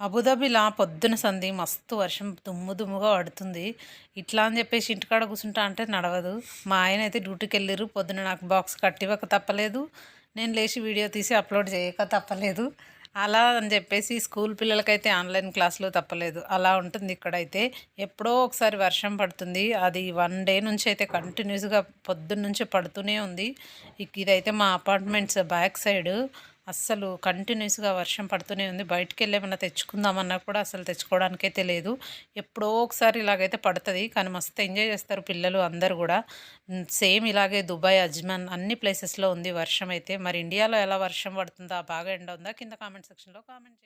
అబుదాబిలా పొద్దున సంధి మస్తు వర్షం దుమ్ము దుమ్ముగా పడుతుంది. ఇట్లా అని చెప్పేసి ఇంటికాడ కూర్చుంటా అంటే నడవదు. మా ఆయన అయితే డ్యూటీకి వెళ్ళిర్రు. పొద్దున నాకు బాక్స్ కట్టివ్వక తప్పలేదు, నేను లేచి వీడియో తీసి అప్లోడ్ చేయక తప్పలేదు. అలా అని చెప్పేసి స్కూల్ పిల్లలకైతే ఆన్లైన్ క్లాసులు తప్పలేదు. అలా ఉంటుంది ఇక్కడైతే. ఎప్పుడో ఒకసారి వర్షం పడుతుంది. అది 1 డే నుంచి అయితే కంటిన్యూస్గా పొద్దున్న నుంచి పడుతూనే ఉంది. ఇదైతే మా అపార్ట్మెంట్స్ బ్యాక్ సైడ్ అస్సలు కంటిన్యూస్గా వర్షం పడుతూనే ఉంది. బయటికి వెళ్ళి ఏమన్నా తెచ్చుకుందామన్నా కూడా అసలు తెచ్చుకోవడానికే తెలియదు. ఎప్పుడో ఒకసారి ఇలాగైతే పడుతుంది, కానీ మస్తు ఎంజాయ్ చేస్తారు పిల్లలు అందరూ కూడా. సేమ్ ఇలాగే దుబాయ్, అజ్మాన్ అన్ని ప్లేసెస్లో ఉంది వర్షం అయితే. మరి ఇండియాలో ఎలా వర్షం పడుతుందా, బాగా ఎండ ఉందా? కింద కామెంట్ సెక్షన్లో కామెంట్ చేయండి.